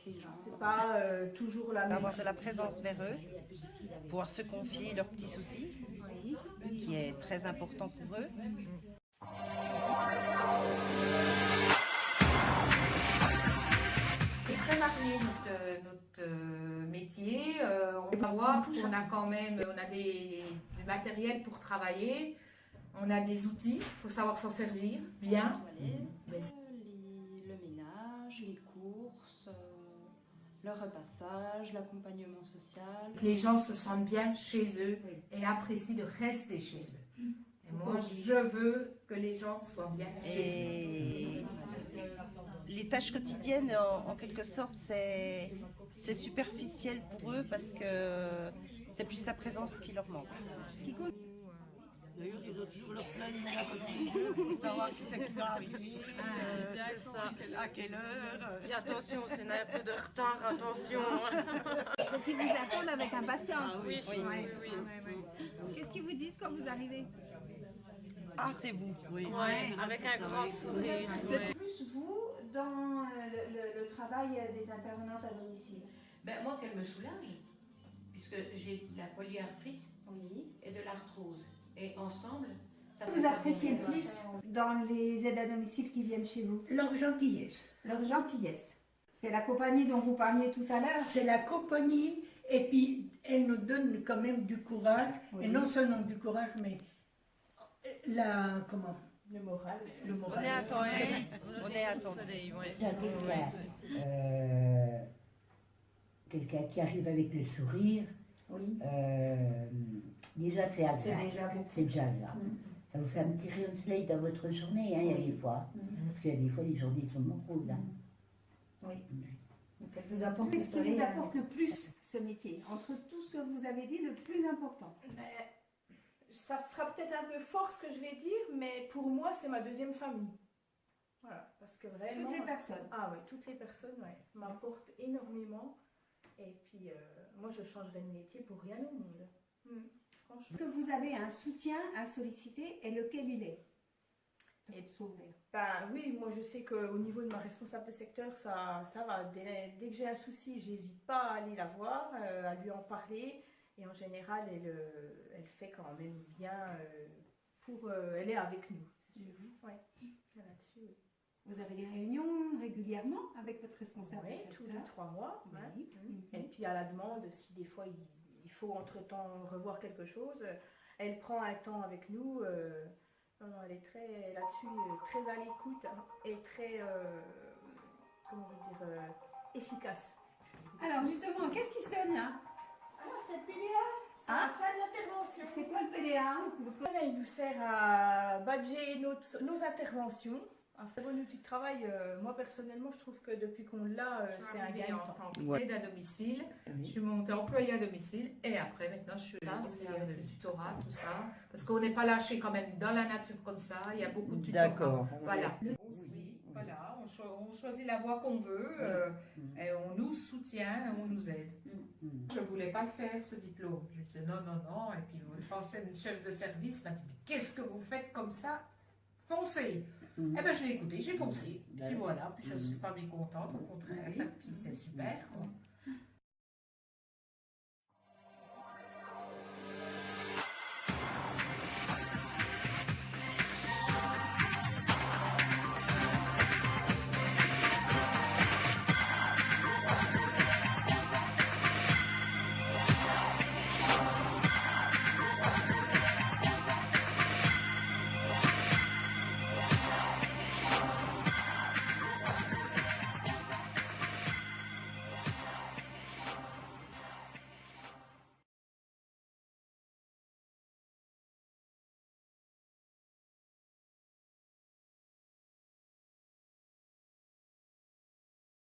les gens. C'est pas toujours la même Avoir de chose. la présence vers eux, pouvoir se confier leurs petits soucis, Oui. ce qui est très important pour eux. C'est très varié notre métier. On va voir qu'on a quand même du matériel pour travailler. On a des outils, il faut savoir s'en servir bien. Les toilettes, le ménage, les courses, le repassage, l'accompagnement social. Que les gens se sentent bien chez eux et apprécient de rester chez eux. Et moi, je veux que les gens soient bien chez eux. Et les tâches quotidiennes, en quelque sorte, c'est superficiel pour eux parce que c'est plus sa présence qui leur manque. D'ailleurs, ils ont toujours leur planning à côté pour savoir qui c'est qui va arriver, à quelle heure. Et attention, s'il y a un peu de retard, attention. Donc ils vous attendent avec impatience. Oui, oui, Ouais. oui. Qu'est-ce qu'ils vous disent quand vous arrivez? Ah, c'est vous. Oui. Ouais, avec un grand sourire. C'est plus vous dans le travail des intervenantes à domicile. Ben, moi, qu'elle me soulage, puisque j'ai de la polyarthrite Oui. et de l'arthrose. Et ensemble, ça Vous appréciez le plus dans les aides à domicile qui viennent chez vous? Leur gentillesse. Leur gentillesse. C'est la compagnie dont vous parliez tout à l'heure. C'est la compagnie et puis elle nous donne quand même du courage. Oui. Et non seulement du courage, mais comment Le moral. On est attentif. On est attentif. Soleil, ouais. Quelqu'un qui arrive avec le sourire, Oui. déjà c'est agréable. C'est déjà beaucoup. C'est déjà agréable. Ça vous fait un petit rayon de soleil dans votre journée, hein, il y a des fois. Parce qu'il y a des fois, les journées sont moroses. Hein. Oui. Donc elle vous apporte Qu'est-ce qui vous apporte le plus ce métier? Entre tout ce que vous avez dit, le plus important. Ça sera peut-être un peu fort ce que je vais dire, mais pour moi, c'est ma deuxième famille. Voilà, parce que vraiment... Toutes les personnes. Ah oui, toutes les personnes, ouais, m'apportent énormément. Et puis, moi, je changerais de métier pour rien au monde. Franchement. Est-ce que vous avez un soutien à solliciter et lequel il est? Et ben oui, moi je sais qu'au niveau de ma responsable de secteur, ça va. Dès que j'ai un souci, j'hésite pas à aller la voir, à lui en parler. Et en général, elle fait quand même bien elle est avec nous, c'est sûr. Ouais, là-dessus, oui. Vous avez des réunions régulièrement avec votre responsable Oui, de tous secteur? les 3 mois. Oui. Et puis à la demande, si des fois il faut entre-temps revoir quelque chose, elle prend un temps avec nous. Non, elle est très là-dessus, très à l'écoute, hein, et très, comment vous dire, efficace. Alors justement, qu'est-ce qui sonne là? Alors c'est le PDA, c'est la fin de l'intervention. C'est quoi le PDA? Il nous sert à badger nos interventions. Un très bon outil de travail. Moi personnellement, je trouve que depuis qu'on l'a, c'est un gain de temps. En tant qu'aide à domicile, je suis montée employée à domicile et après maintenant je suis là, c'est le tutorat, tout ça, parce qu'on n'est pas lâché quand même dans la nature comme ça, il y a beaucoup de tutorats. D'accord. Voilà. Aussi, voilà, on choisit la voie qu'on veut et on nous soutient, on nous aide. Je ne voulais pas le faire ce diplôme. Je disais non, non, non, et puis l'ancienne chef de service m'a dit mais qu'est-ce que vous faites comme ça? Foncez. Eh bien, je l'ai écouté, j'ai foncé. Puis voilà, puis je ne suis pas mécontente, au contraire. Puis c'est super, quoi.